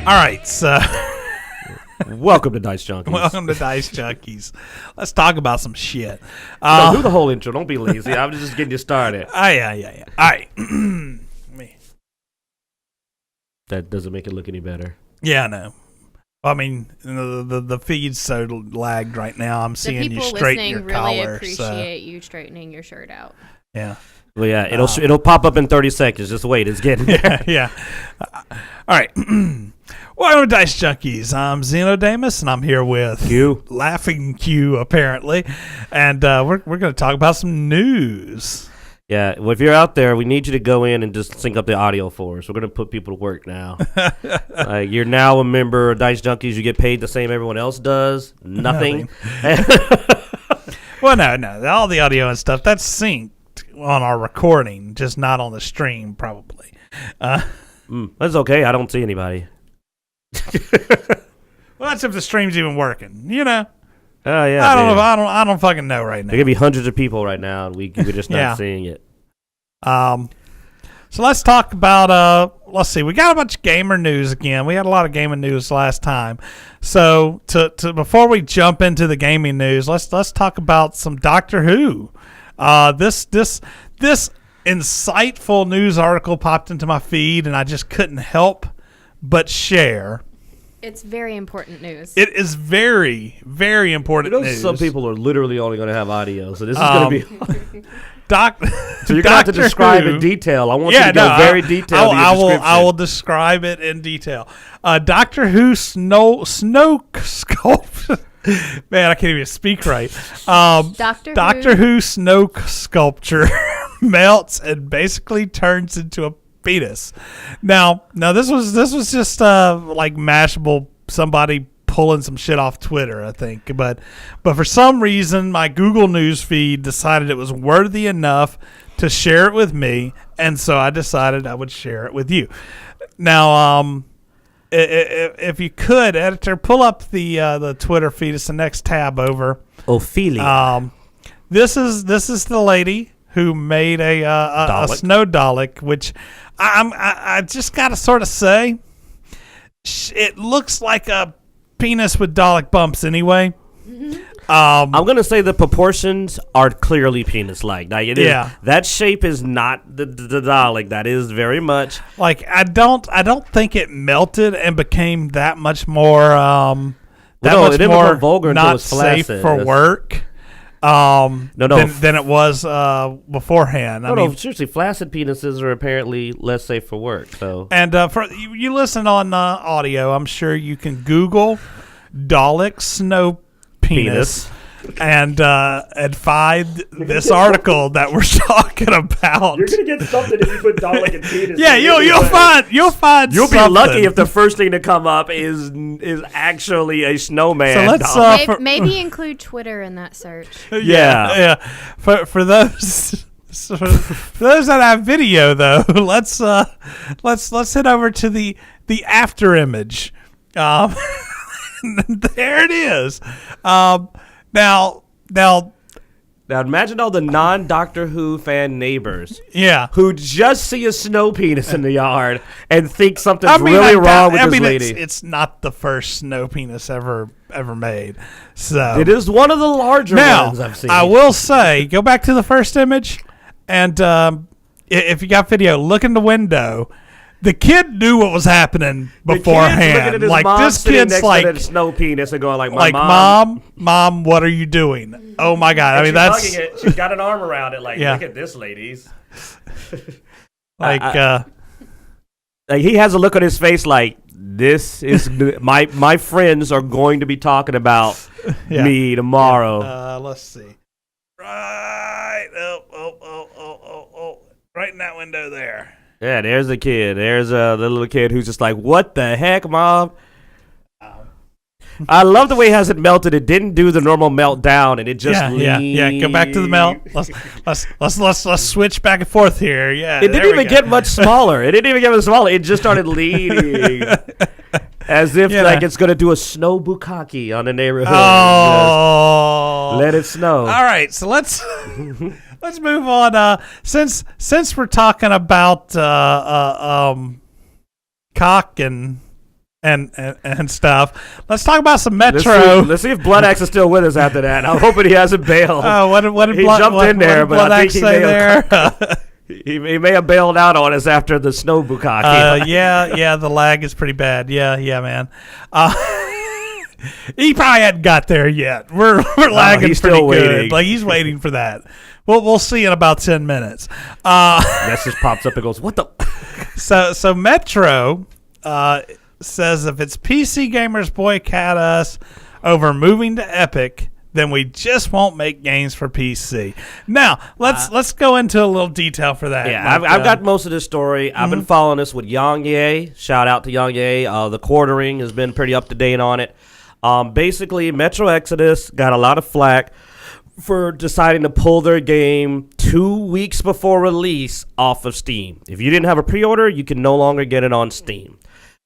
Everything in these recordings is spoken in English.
All right, so Welcome to Dicejunkies. welcome to Dicejunkies. Let's talk about some shit. No, do the whole intro. Don't be lazy. I'm just getting you started. Yeah. All right. That doesn't make it look any better. Yeah, I know. I mean, the feed's so lagged right now. I'm seeing you straighten your collar. The people listening really appreciate you straightening your shirt out. Yeah. Well, yeah, it'll pop up in 30 seconds. Just wait. It's getting there. Yeah. All right. Welcome to Dicejunkies. I'm Xenodamus, and I'm here with Q. Laughing Q, apparently. And we're going to talk about some news. Yeah, well, if you're out there, we need you to go in and just sync up the audio for us. We're going to put people to work now. You're now a member of Dicejunkies. You get paid the same everyone else does. Nothing. Well, no. All the audio and stuff, that's synced on our recording, just not on the stream, probably. That's okay. I don't see anybody. Well, that's if the stream's even working, you know. Oh yeah, I don't fucking know right now. There could be hundreds of people right now, and we're just not seeing it. So let's talk about let's see. We got a bunch of gamer news again. We had a lot of gaming news last time. So to before we jump into the gaming news, let's talk about some Doctor Who. This insightful news article popped into my feed, and I just couldn't help but share. It's very important news. It is very, very important news. Some people are literally only going to have audio, so this is going to be... So you're going to have to describe in detail. I want you to go very detailed in your description. I will describe it in detail. Doctor Who snow sculpture. Man, I can't even speak right. Doctor Who snow sculpture melts and basically turns into a penis. Now this was just like Mashable, somebody pulling some shit off Twitter, I think. But for some reason, my Google News feed decided it was worthy enough to share it with me, and so I decided I would share it with you. Now, if you could, editor, pull up the Twitter feed. It's the next tab over. Ophelia. This is the lady who made a snow Dalek, which I just gotta sort of say, it looks like a penis with Dalek bumps anyway. I'm gonna say the proportions are clearly penis-like. Like it is, that shape is not the Dalek. That is very much like I don't think it melted and became that much more much more vulgar not safe for work. Than it was beforehand. I mean, seriously, flaccid penises are apparently less safe for work. So, and for you listen on audio, I'm sure you can Google Dalek snow penis. And find this article that we're talking about. You're gonna get something if you put Dalek and penis. Yeah, you'll find. You'll be lucky if the first thing to come up is actually a snowman. So let's maybe include Twitter in that search. Yeah. For those that have video though, let's head over to the after image. There it is. Now, imagine all the non-Doctor Who fan neighbors, who just see a snow penis in the yard and think something's really wrong with this lady. It's not the first snow penis ever made, so it is one of the larger ones I've seen. I will say, go back to the first image, and if you got video, look in the window. The kid knew what was happening beforehand. Like this kid's like a snow penis and going like, mom, what are you doing? Oh my God! I mean, that's hugging it. She's got an arm around it. Like, look at this, ladies. like he has a look on his face like this is my friends are going to be talking about me tomorrow. Let's see. Right. Oh. Right in that window there. Yeah, there's a kid. There's the little kid who's just like, what the heck, Mom? I love the way it hasn't melted. It didn't do the normal meltdown, and it just Go back to the melt. Let's switch back and forth here. Yeah, it didn't even get much smaller. It just started leading, as if like it's gonna do a snow bukkake on the neighborhood. Oh, let it snow. All right, so let's move on. Since we're talking about cock and and stuff. Let's talk about some Metro. Let's see if Blood Axe is still with us after that. I'm hoping he hasn't bailed. Oh, what did he Blood, jumped what, in there, what but I think Axe say there? He may have bailed out on us after the snow bukkake. Yeah, the lag is pretty bad. Yeah, man. He probably hadn't got there yet. We're lagging he's pretty still good. waiting. Like he's waiting for that. We'll see in about 10 minutes. That just pops up and goes, what the? So Metro says if it's PC gamers boycott us over moving to Epic, then we just won't make games for PC. Now, let's go into a little detail for that. Yeah, I've got most of this story. I've been following this with Yang Ye. Shout out to Yang Ye. The quartering has been pretty up to date on it. Basically, Metro Exodus got a lot of flack for deciding to pull their game 2 weeks before release off of Steam. If you didn't have a pre-order, you can no longer get it on Steam.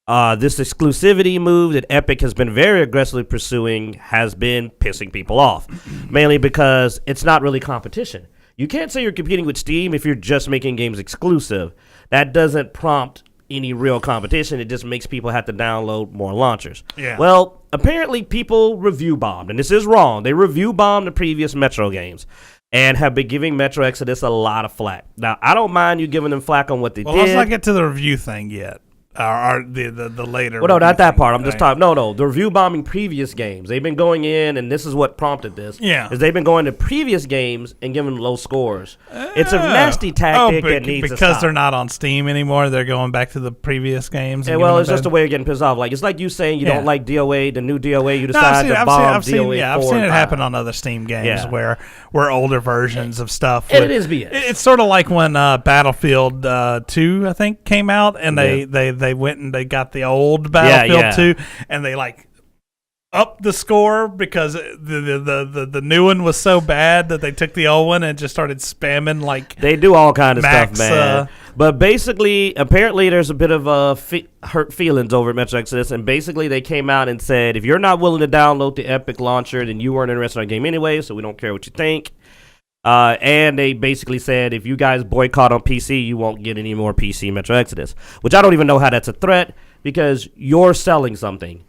This exclusivity move that Epic has been very aggressively pursuing has been pissing people off, mainly because it's not really competition. You can't say you're competing with Steam if you're just making games exclusive. That doesn't prompt any real competition. It just makes people have to download more launchers. Yeah. Well, apparently people review bombed, and this is wrong. They review bombed the previous Metro games and have been giving Metro Exodus a lot of flack. Now, I don't mind you giving them flack on what they did. Let's not get to the review thing yet. Or the later. Well, no, not that part. I'm just talking. No, the review bombing previous games. They've been going in, and this is what prompted this. Yeah, is they've been going to previous games and giving low scores. It's a nasty tactic that needs to stop. Because they're not on Steam anymore. They're going back to the previous games. And well, it's just a way of getting pissed off. Like it's like you saying you don't like DOA, the new DOA. You decide to bomb DOA. Yeah, I've seen it happen on other Steam games where older versions of stuff. And it is BS. It's sort of like when Battlefield 2, I think, came out, and they went and they got the old Battlefield 2, and they like up the score because the new one was so bad that they took the old one and just started spamming like they do all kind of max, stuff, man. But basically, apparently, there's a bit of hurt feelings over Metro Exodus, and basically they came out and said if you're not willing to download the Epic launcher, then you weren't interested in the game anyway, so we don't care what you think. And they basically said if you guys boycott on PC, you won't get any more PC Metro Exodus, which I don't even know how that's a threat because you're selling something.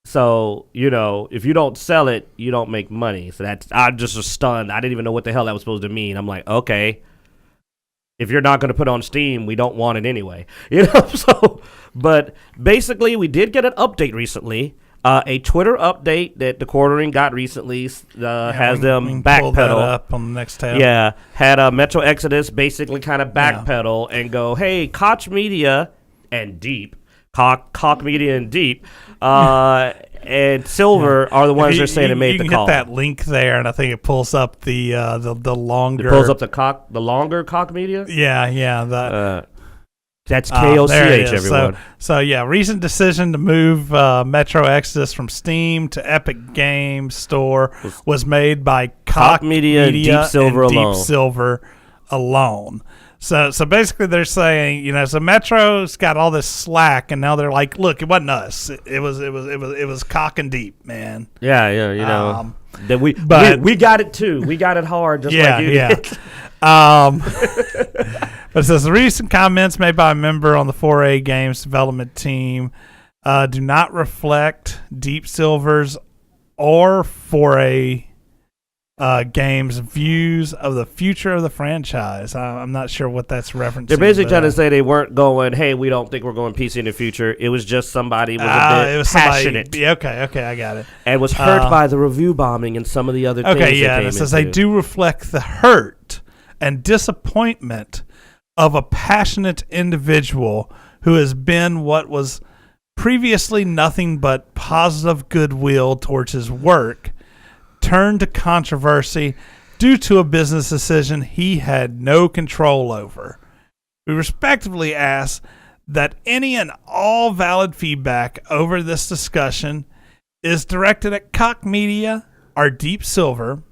So, if you don't sell it, you don't make money. So I'm just stunned. I didn't even know what the hell that was supposed to mean. I'm like, okay, if you're not going to put it on Steam, we don't want it anyway. So, but basically we did get an update recently. A Twitter update that the quartering got recently has them backpedal. Pull that up on the next tab. Yeah, had Metro Exodus basically kind of backpedal and go, hey, Koch Media and Deep, Koch Media and Deep, and Silver are the ones that are saying it made the call. You can hit that link there, and I think it pulls up the longer. It pulls up the longer Koch Media. Yeah, that's KOCH, everyone. So recent decision to move Metro Exodus from Steam to Epic Games Store was made by Koch Media and Deep Silver alone. So basically they're saying, so Metro's got all this slack, and now they're like, look, it wasn't us. It was Koch and Deep, man. Yeah, that we got it too. We got it hard, just like you did. But it says the recent comments made by a member on the 4A Games development team do not reflect Deep Silver's or 4A Games' views of the future of the franchise. I'm not sure what that's referencing. They're basically trying to say they weren't going, hey, we don't think we're going PC in the future. It was just somebody was a bit passionate. Okay, I got it. And was hurt by the review bombing and some of the other things. Okay, yeah, and it says they do reflect the hurt and disappointment of a passionate individual who has been what was previously nothing but positive goodwill towards his work turned to controversy due to a business decision he had no control over. We respectfully ask that any and all valid feedback over this discussion is directed at Koch Media or Deep Silver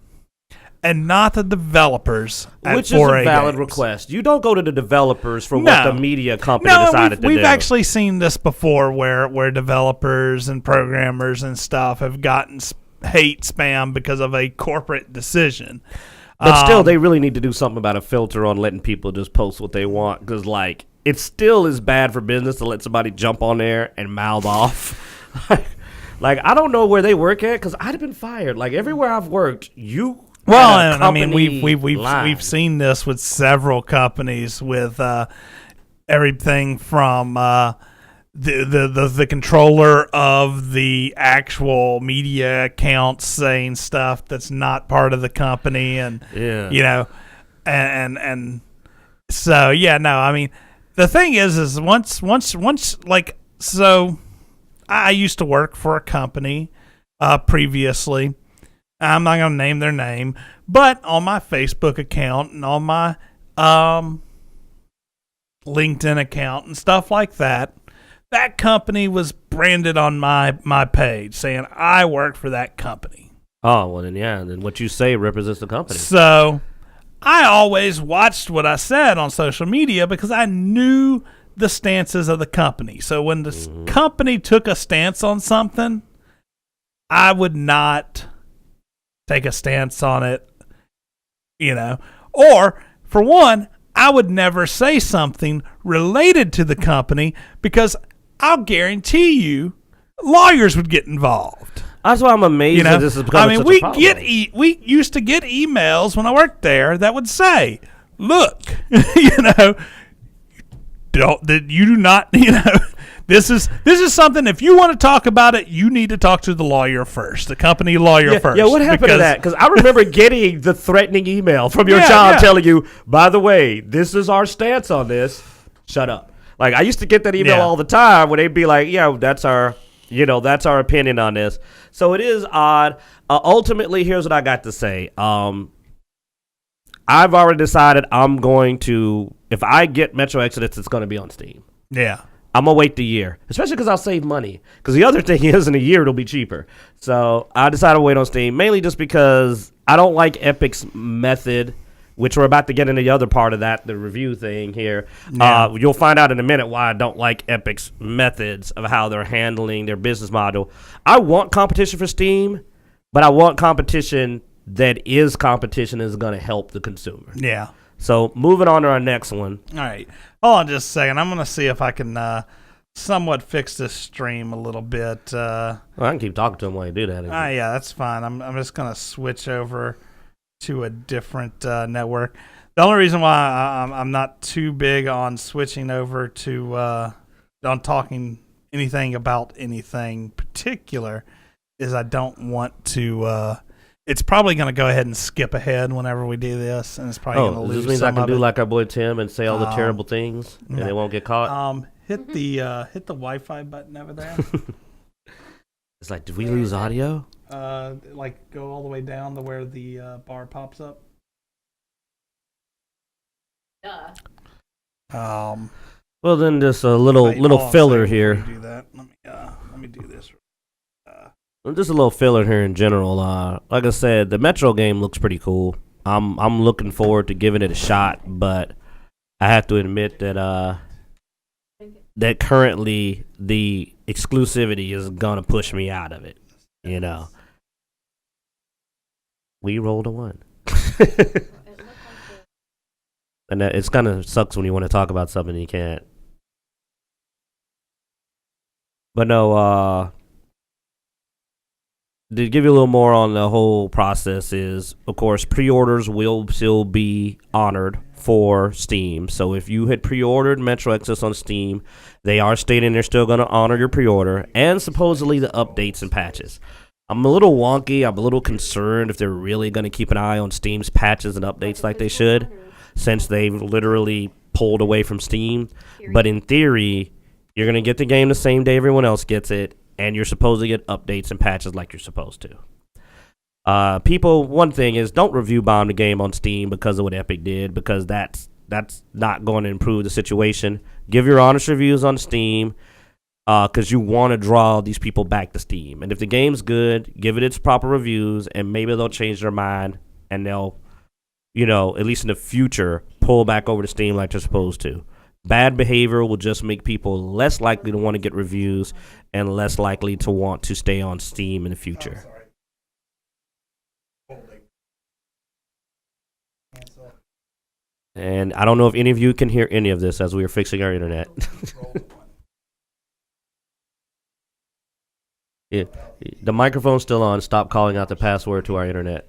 and not the developers at 4A Which is a valid Games. Request. You don't go to the developers for what the media company decided to do. We've actually seen this before where developers and programmers and stuff have gotten hate spam because of a corporate decision. But still, they really need to do something about a filter on letting people just post what they want. Because, it still is bad for business to let somebody jump on there and mouth off. Like, I don't know where they work at because I'd have been fired. Like, everywhere I've worked, Well, and I mean, we've seen this with several companies with everything from the controller of the actual media accounts saying stuff that's not part of the company, and you know, and so yeah, no, I mean, the thing is once like, so I used to work for a company previously. I'm not going to name their name, but on my Facebook account and on my LinkedIn account and stuff like that, that company was branded on my page saying I work for that company. Oh, well, then what you say represents the company. So I always watched what I said on social media because I knew the stances of the company. So when the company took a stance on something, I would not take a stance on it, you know. Or, for one, I would never say something related to the company because I'll guarantee you lawyers would get involved. That's why I'm amazed that this is becoming such a problem. We used to get emails when I worked there that would say, look, you know, you do not, you know, this is something, if you want to talk about it, you need to talk to the lawyer first, the company lawyer first. Yeah, what happened to that? Because I remember getting the threatening email from your job telling you, by the way, this is our stance on this. Shut up. Like, I used to get that email all the time where they'd be like, yeah, that's our opinion on this. So it is odd. Ultimately, here's what I got to say. I've already decided I'm going to, if I get Metro Exodus, it's going to be on Steam. Yeah. I'm going to wait the year, especially because I'll save money. Because the other thing is, in a year, it'll be cheaper. So I decided to wait on Steam, mainly just because I don't like Epic's method, which we're about to get into the other part of that, the review thing here. Yeah. You'll find out in a minute why I don't like Epic's methods of how they're handling their business model. I want competition for Steam, but I want competition that is competition is going to help the consumer. Yeah. So moving on to our next one. All right. Hold on just a second. I'm going to see if I can somewhat fix this stream a little bit. Well, I can keep talking to him while you do that. Yeah, that's fine. I'm just going to switch over to a different network. The only reason why I'm not too big on switching over to on talking anything about anything particular is I don't want to it's probably going to go ahead and skip ahead whenever we do this, and it's probably going to lose. This means I can do like our boy Tim and say all the terrible things, and they won't get caught. Hit the Wi-Fi button over there. It's like, did we lose audio? Like go all the way down to where the bar pops up. Well, then just a little filler here. Do that. Let me do this. Just a little filler here in general. Like I said, the Metro game looks pretty cool. I'm looking forward to giving it a shot, but I have to admit that that currently the exclusivity is gonna push me out of it. You know, we rolled a 1, and that it's kind of sucks when you want to talk about something and you can't. But no, to give you a little more on the whole process is, of course, pre-orders will still be honored for Steam. So if you had pre-ordered Metro Exodus on Steam, they are stating they're still going to honor your pre-order and supposedly the updates and patches. I'm a little wonky. I'm a little concerned if they're really going to keep an eye on Steam's patches and updates like they should, since they've literally pulled away from Steam. But in theory, you're going to get the game the same day everyone else gets it, and you're supposed to get updates and patches like you're supposed to. People, one thing is, don't review bomb the game on Steam because of what Epic did, because that's not going to improve the situation. Give your honest reviews on Steam, because you want to draw these people back to Steam. And if the game's good, give it its proper reviews, and maybe they'll change their mind, and they'll, at least in the future, pull back over to Steam like they're supposed to. Bad behavior will just make people less likely to want to get reviews and less likely to want to stay on Steam in the future. And I don't know if any of you can hear any of this as we are fixing our internet. Yeah, the microphone's still on. Stop calling out the password to our internet.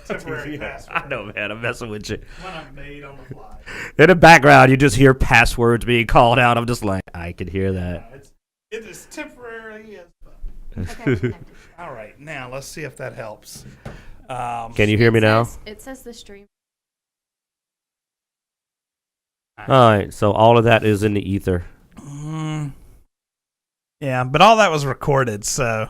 Temporary password. I know, man. I'm messing with you. One I made on the fly. In the background, you just hear passwords being called out. I'm just like, I can hear that. It is temporary as fuck. Okay. All right, now let's see if that helps. Can you hear me now? It says the stream. All right, so all of that is in the ether. Yeah, but all that was recorded, so.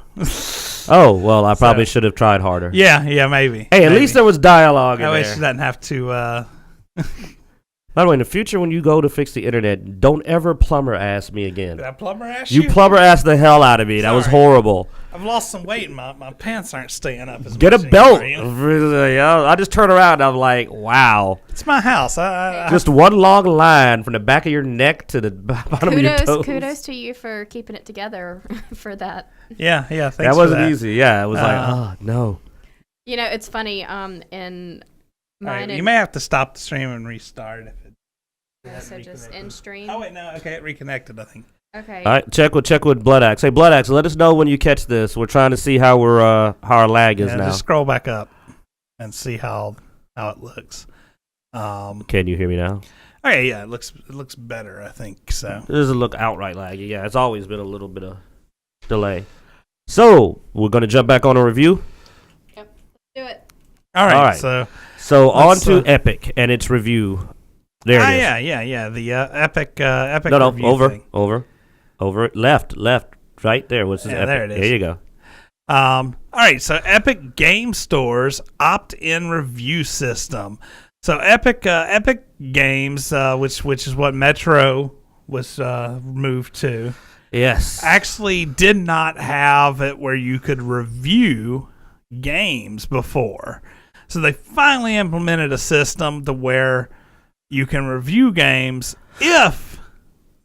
Oh, well, I probably should have tried harder. Yeah, maybe. Hey, at least there was dialogue in I there. wish you didn't have to. By the way, in the future, when you go to fix the internet, don't ever plumber ass me again. Did I plumber ass you? You plumber ass the hell out of me. That was horrible. I've lost some weight and my pants aren't staying up as Get a much belt. anymore. I just turn around and I'm like, wow. It's my house. I Just one long line from the back of your neck to the bottom of your toes. Kudos to you for keeping it together for that. Yeah. Thanks That for wasn't that. easy. Yeah, it was like, oh, no. You know, it's funny. In mine, Right, you may have to stop the stream and restart if it. so just in stream. Oh wait, no. Okay, it reconnected. I think. Okay. All right, check with Blood Axe. Hey, Blood Axe, let us know when you catch this. We're trying to see how our lag is now. Just scroll back up and see how it looks. Can you hear me now? Okay, yeah, it looks better. I think so. It doesn't look outright laggy. Yeah, it's always been a little bit of delay. So we're gonna jump back on a review. Yep. Do it. All right. All right. So on let's, to Epic and its review. There it is. Yeah. The Epic. Epic. No, review over, thing. over, left, right there. What's this? Yeah, Epic? there it is. There you go. All right. So Epic Game Store's opt-in review system. So Epic Games, which is what Metro was moved to. Yes. Actually did not have it where you could review games before. So they finally implemented a system to where you can review games if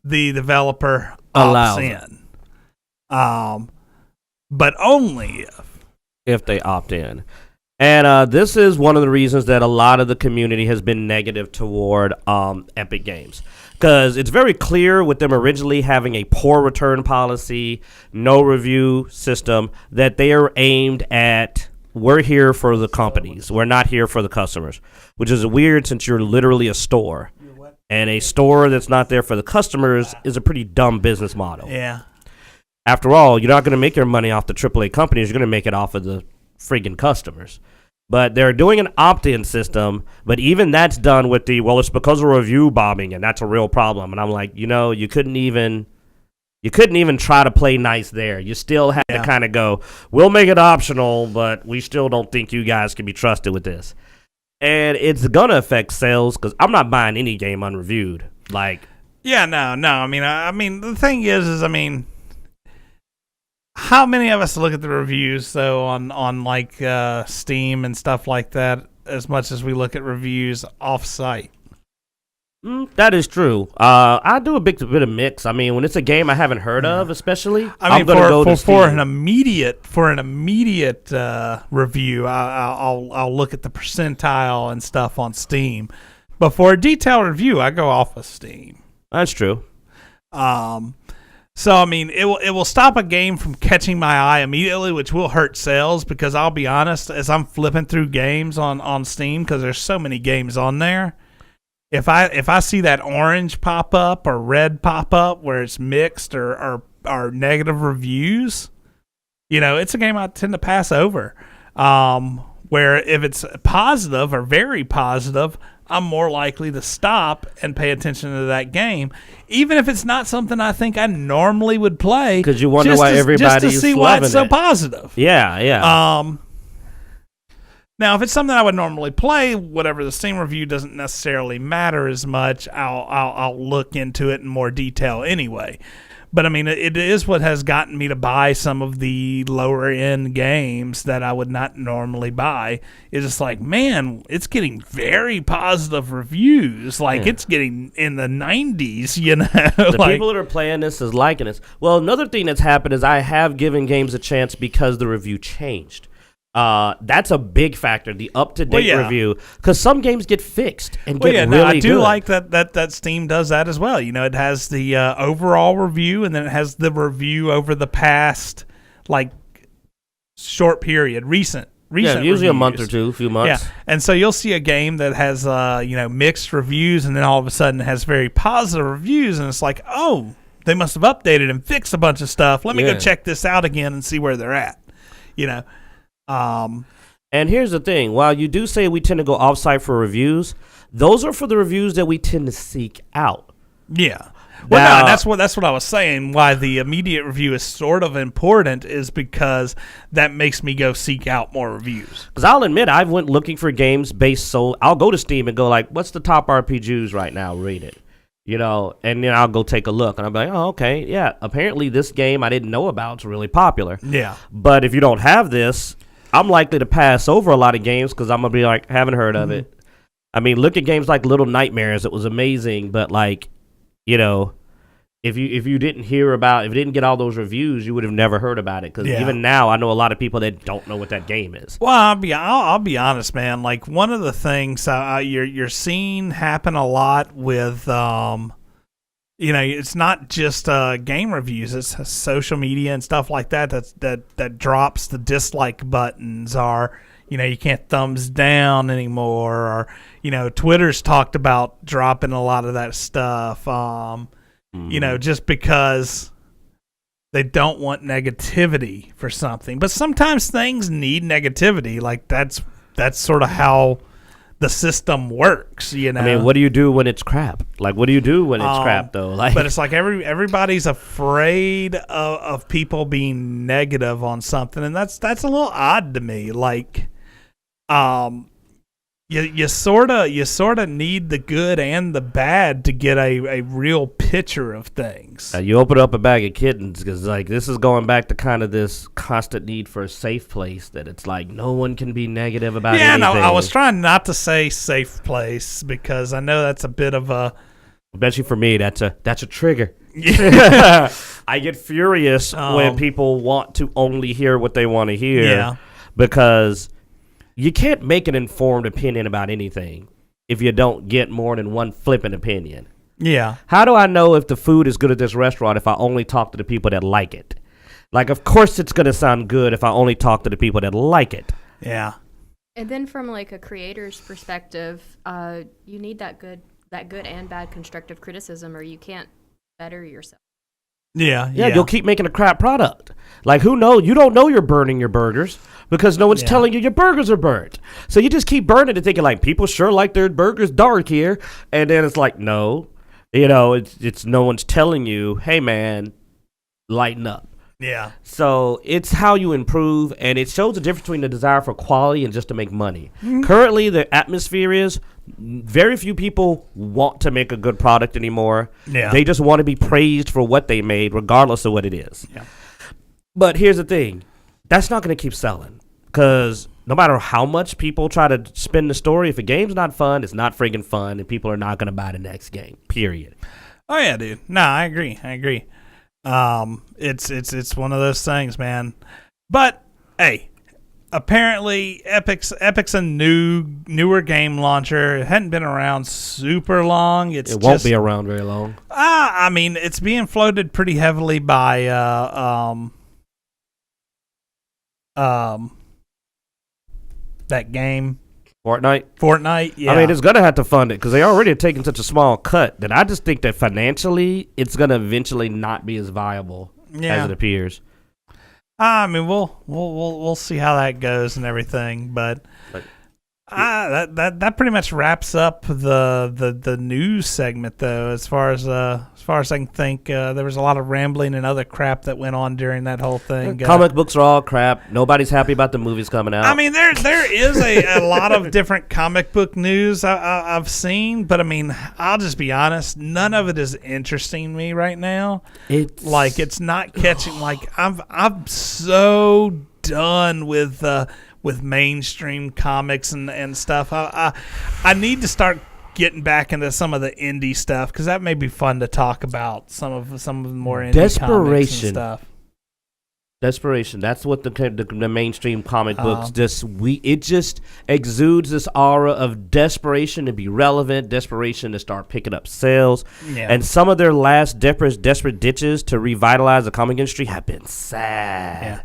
the developer Allows opts in. But only if they opt in. And this is one of the reasons that a lot of the community has been negative toward Epic Games. Because it's very clear with them originally having a poor return policy, no review system, that they are aimed at, we're here for the companies. We're not here for the customers. Which is weird since you're literally a store. And a store that's not there for the customers is a pretty dumb business model. Yeah. After all, you're not going to make your money off the AAA companies. You're going to make it off of the friggin' customers. But they're doing an opt-in system, but even that's done with the, it's because of review bombing, and that's a real problem. And I'm like, you couldn't even try to play nice there. You still had to kind of go, we'll make it optional, but we still don't think you guys can be trusted with this. And it's going to affect sales because I'm not buying any game unreviewed. Like, yeah, no. I mean, the thing is, how many of us look at the reviews though on like Steam and stuff like that as much as we look at reviews off-site? That is true. I do a bit of mix. I mean, when it's a game I haven't heard of, especially, I'm gonna go to Steam. For an immediate review, I'll look at the percentile and stuff on Steam. But for a detailed review, I go off of Steam. That's true. So I mean, it will stop a game from catching my eye immediately, which will hurt sales because I'll be honest, as I'm flipping through games on Steam, because there's so many games on there. If I see that orange pop up or red pop up where it's mixed or negative reviews, it's a game I tend to pass over. Where if it's positive or very positive, I'm more likely to stop and pay attention to that game, even if it's not something I think I normally would play. Because you wonder why everybody's just to see why it's so positive. Yeah. Now, if it's something I would normally play, whatever the Steam review doesn't necessarily matter as much. I'll look into it in more detail anyway. But I mean, it is what has gotten me to buy some of the lower end games that I would not normally buy. It's just like, man, it's getting very positive reviews. Like it's getting in the 90s, The people that are playing this is liking this. Well, another thing that's happened is I have given games a chance because the review changed. That's a big factor, the up-to-date review, because some games get fixed and get really I do good. like that Steam does that as well. You know, it has the overall review, and then it has the review over the past, like, short period, recent usually reviews. a month or two, a few months. Yeah, and so you'll see a game that has, mixed reviews, and then all of a sudden it has very positive reviews, and it's like, oh, they must have updated and fixed a bunch of stuff. Let me go check this out again and see where they're at, you know. And here's the thing: while you do say we tend to go off-site for reviews, those are for the reviews that we tend to seek out. Yeah. Well, no, that's what I was saying. Why the immediate review is sort of important is because that makes me go seek out more reviews. Because I'll admit, I went looking for games based. So I'll go to Steam and go like, "What's the top RPGs right now? Rate it." You know, and then I'll go take a look, and I'm like, oh, okay, yeah. Apparently, this game I didn't know about is really popular. Yeah. But if you don't have this, I'm likely to pass over a lot of games because I'm gonna be like, haven't heard of it. I mean, look at games like Little Nightmares. It was amazing, but like, you know, if you didn't hear about, if you didn't get all those reviews, you would have never heard about it. Because even now, I know a lot of people that don't know what that game is. Well, I'll be honest, man. Like, one of the things you're seeing happen a lot with, it's not just game reviews; it's social media and stuff like that. That drops the dislike buttons, or you can't thumbs down anymore, or Twitter's talked about dropping a lot of that stuff. Just because they don't want negativity for something. But sometimes things need negativity. Like, that's sort of how the system works, I mean, what do you do when it's crap? Like, what do you do when it's crap, though? Like, but it's like everybody's afraid of people being negative on something, and that's a little odd to me. Like, You sort of need the good and the bad to get a real picture of things. You open up a bag of kittens because, like, this is going back to kind of this constant need for a safe place that it's like no one can be negative about anything. Yeah, no, I was trying not to say safe place because I know that's a bit of a... Especially for me, that's a trigger. I get furious when people want to only hear what they want to hear because... You can't make an informed opinion about anything if you don't get more than one flippant opinion. Yeah. How do I know if the food is good at this restaurant if I only talk to the people that like it? Like, of course it's going to sound good if I only talk to the people that like it. Yeah. And then from, like, a creator's perspective, you need that good and bad constructive criticism, or you can't better yourself. Yeah, you'll keep making a crap product. Like, you don't know you're burning your burgers because no one's telling you your burgers are burnt. So you just keep burning and thinking, like, people sure like their burgers dark here. And then it's like, no. It's no one's telling you, hey, man, lighten up. Yeah. So it's how you improve, and it shows the difference between the desire for quality and just to make money. Mm-hmm. Currently, the atmosphere is very few people want to make a good product anymore. Yeah. They just want to be praised for what they made, regardless of what it is. Yeah. But here's the thing. That's not going to keep selling, because no matter how much people try to spin the story, if a game's not fun, it's not friggin' fun, and people are not going to buy the next game, period. Oh, yeah, dude. No, I agree. It's one of those things, man. But hey, apparently Epic's a newer game launcher. It hadn't been around super long. It won't be around very long. I mean, it's being floated pretty heavily by that game. Fortnite, yeah. I mean, it's going to have to fund it because they already have taken such a small cut that I just think that financially it's going to eventually not be as viable as it appears. I mean, we'll see how that goes and everything, but that pretty much wraps up the news segment, though. As far as I can think, there was a lot of rambling and other crap that went on during that whole thing. Comic books are all crap. Nobody's happy about the movies coming out. I mean, there is a lot of different comic book news I've seen, but I mean, I'll just be honest, none of it is interesting me right now. It's not catching. Like, I'm so done with mainstream comics and stuff. I need to start getting back into some of the indie stuff because that may be fun to talk about. Some of the more indie comics and stuff. Desperation. That's what the mainstream comic books it just exudes this aura of desperation to be relevant, desperation to start picking up sales, and some of their last desperate ditches to revitalize the comic industry have been sad. Yeah.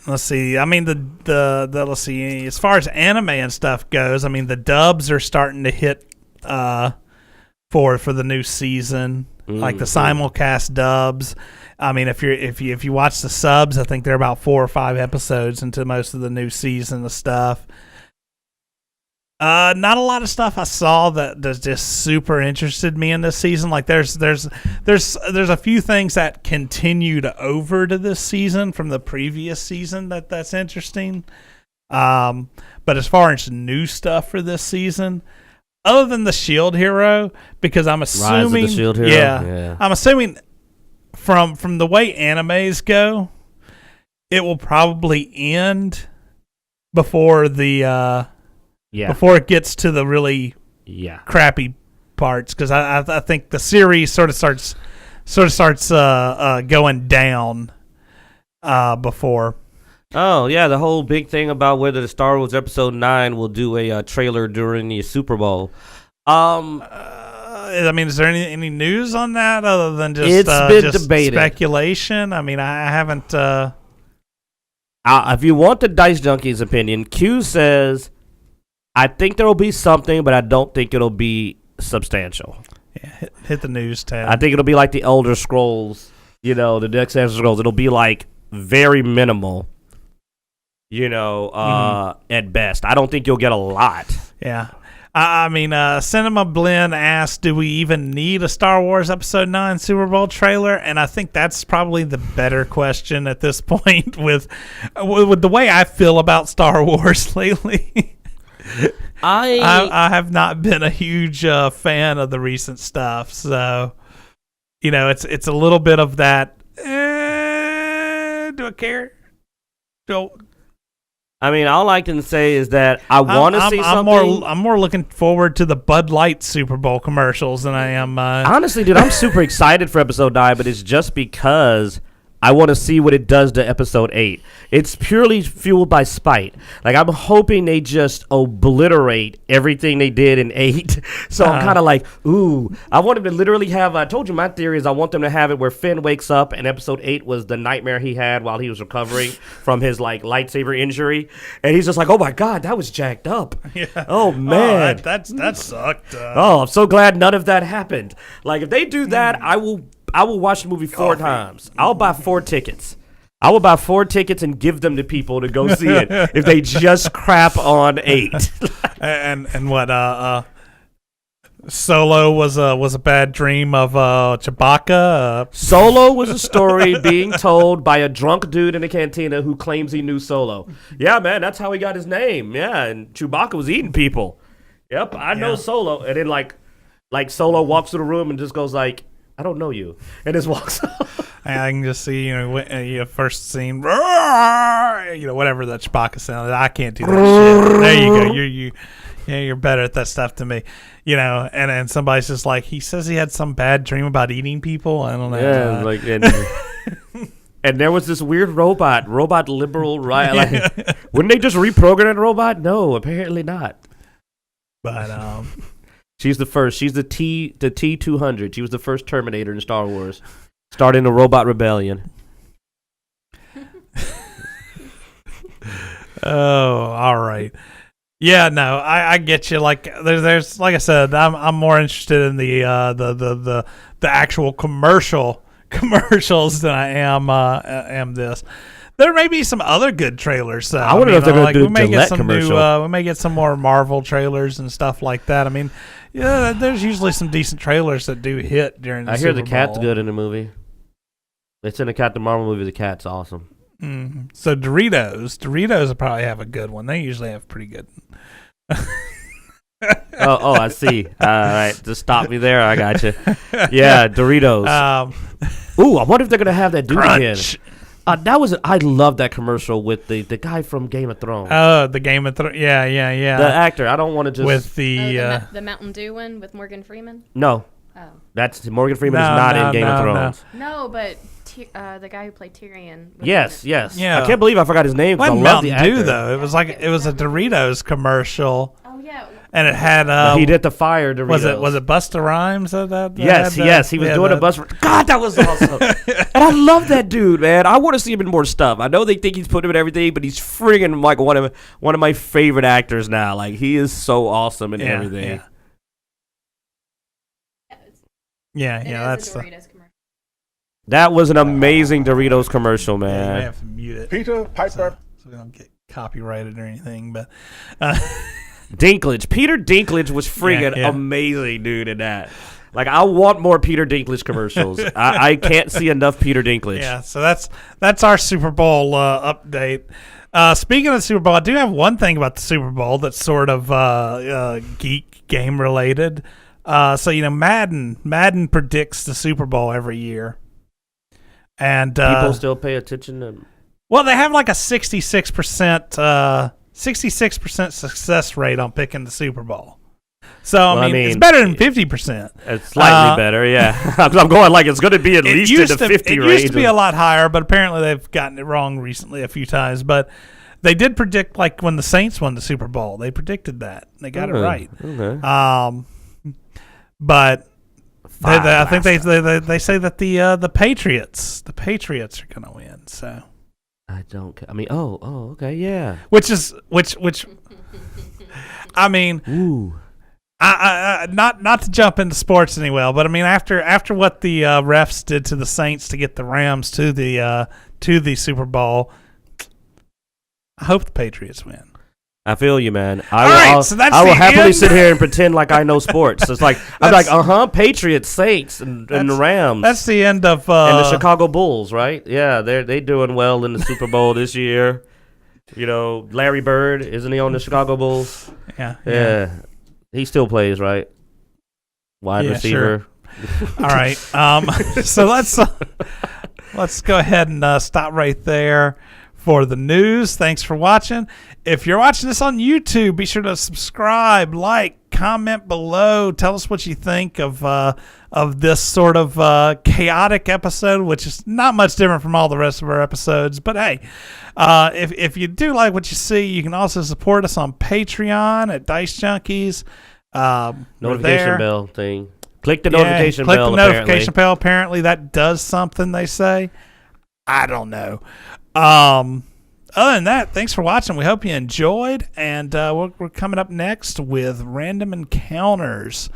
Let's see. I mean, let's see. As far as anime and stuff goes, I mean, the dubs are starting to hit for the new season, like the simulcast dubs. I mean, if you watch the subs, I think they're about 4 or 5 episodes into most of the new season of stuff. Not a lot of stuff I saw that just super interested me in this season. Like there's a few things that continued over to this season from the previous season that's interesting. But as far as new stuff for this season, other than the Shield Hero, because I'm assuming Rise of the Shield Hero? Yeah. I'm assuming from the way animes go, it will probably end before before it gets to the really crappy parts, because I think the series sort of starts going down before. Oh yeah, the whole big thing about whether the Star Wars Episode 9 will do a trailer during the Super Bowl. I mean, is there any news on that other than just debated. Speculation? I mean, I haven't. If you want the Dicejunkies' opinion, Q says, "I think there will be something, but I don't think it'll be substantial." Yeah, hit the news tab. I think it'll be like the Elder Scrolls, the Next Elder Scrolls. It'll be like very minimal, at best. I don't think you'll get a lot. Yeah. I mean, Cinema Blend asked, do we even need a Star Wars Episode 9 Super Bowl trailer? And I think that's probably the better question at this point with the way I feel about Star Wars lately. I have not been a huge fan of the recent stuff. So, it's a little bit of that, do I care? I mean, all I can say is that I want to see something. I'm more looking forward to the Bud Light Super Bowl commercials than I am. Honestly, dude, I'm super excited for Episode 9, but it's just because I want to see what it does to Episode 8. It's purely fueled by spite. Like, I'm hoping they just obliterate everything they did in 8. So I'm kind of like, ooh. I want them to literally have, I told you my theory is I want them to have it where Finn wakes up and Episode 8 was the nightmare he had while he was recovering from his, lightsaber injury. And he's just like, oh, my God, that was jacked up. Yeah. Oh, man. That sucked. Oh, I'm so glad none of that happened. Like, if they do that, I will watch the movie 4 times. I'll buy 4 tickets. I will buy 4 tickets and give them to people to go see it if they just crap on 8. and what? Solo was a bad dream of Chewbacca. Solo was a story being told by a drunk dude in a cantina who claims he knew Solo. Yeah, man, that's how he got his name. Yeah, and Chewbacca was eating people. Yep, I know Solo. And then like Solo walks through the room and just goes like, I don't know you, and just walks off. I can just see, first scene, whatever that Chewbacca sounded. I can't do that shit. There you go. You're better at that stuff to me, and then somebody's just like, he says he had some bad dream about eating people. I don't know. Yeah, and there was this weird robot liberal, right? Like, wouldn't they just reprogram that robot? No, apparently not. But she's the first. She's the T-200. She was the first Terminator in Star Wars, starting the robot rebellion. Oh, all right. Yeah, no, I get you. Like, there's like I said, I'm more interested in the actual commercials than I am this. There may be some other good trailers. I wonder if they're going to do a Gillette commercial. We may get some more Marvel trailers and stuff like that. I mean, yeah, there's usually some decent trailers that do hit during the Super Bowl. I hear the cat's good in the movie. They sent a Captain Marvel movie. The cat's awesome. Mm-hmm. So Doritos will probably have a good one. They usually have pretty good. oh, I see. All right, just stop me there. I got you. Yeah, Doritos. Ooh, I wonder if they're going to have that dude Crunch. Again. I love that commercial with the guy from Game of Thrones. Oh, the Game of Thrones. Yeah. The actor. I don't want to just with the Mountain Dew one with Morgan Freeman. No. Oh. That's Morgan Freeman is not in Game of Thrones. No, but the guy who played Tyrion. Yes. Yeah. I can't believe I forgot his name. It wasn't I love the Mountain Dew actor. though. It was like it was a Doritos commercial. Oh yeah. And it had he did the fire Doritos. Was it Busta Rhymes that Yes, he was doing a bus. God, that was awesome. And I love that dude, man. I want to see him in more stuff. I know they think he's putting him in everything, but he's friggin' like one of my favorite actors now. Like he is so awesome in everything. Yeah, that's that was an amazing Doritos commercial, Yeah, you man. may have to mute it. Peter Piper. So we don't get copyrighted or anything, but Dinklage. Peter Dinklage was friggin' Yeah. amazing, dude, in that. Like, I want more Peter Dinklage commercials. I can't see enough Peter Dinklage. yeah. So that's our Super Bowl update. Speaking of the Super Bowl, I do have one thing about the Super Bowl that's sort of geek game related. So Madden predicts the Super Bowl every year, and People still pay attention to. well, they have like a 66% success rate on picking the Super Bowl. So I mean, it's better than 50%. It's slightly better, yeah. I'm going like it's going to be at least in the 50 range. It used to be a lot higher, but apparently they've gotten it wrong recently a few times. But they did predict, like when the Saints won the Super Bowl, they predicted that. They got it right. Okay. But I think they say that the Patriots are going to win. So I don't. I mean, okay, yeah. which I mean, Ooh. I not to jump into sports anyway, but I mean after what the refs did to the Saints to get the Rams to the Super Bowl, I hope the Patriots win. I feel you, man. So that's I will the happily end. sit here and pretend like I know sports. It's like I'm like, Patriots, Saints, and the Rams. That's the end of and the Chicago Bulls, right? Yeah, they doing well in the Super Bowl this year. You know, Larry Bird, isn't he on the Chicago Bulls? Yeah. He still plays, right? Wide receiver. Sure. All right. So let's go ahead and stop right there for the news. Thanks for watching. If you're watching this on YouTube, be sure to subscribe, like, comment below. Tell us what you think of this sort of chaotic episode, which is not much different from all the rest of our episodes. But hey, if you do like what you see, you can also support us on Patreon at Dicejunkies. Notification bell thing. Click the notification bell. Click the notification bell. Apparently, that does something. They say. I don't know. Other than that, thanks for watching. We hope you enjoyed, and we're coming up next with Random Encounters.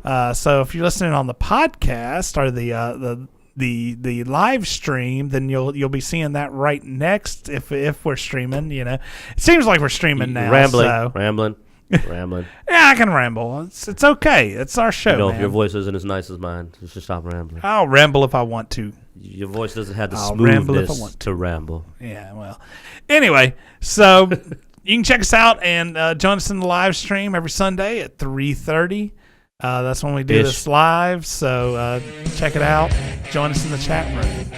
So if you're listening on the podcast or the live stream, then you'll be seeing that right next. If we're streaming, it seems like we're streaming now. Rambling. Yeah, I can ramble. It's okay. It's our show. Man. Your voice isn't as nice as mine. You should stop rambling. I'll ramble if I want to. Your voice doesn't have the ramble if I smoothness want to ramble. Yeah, well. Anyway, so you can check us out and join us in the live stream every Sunday at 3:30. That's when we do this live. So check it out. Join us in the chat room.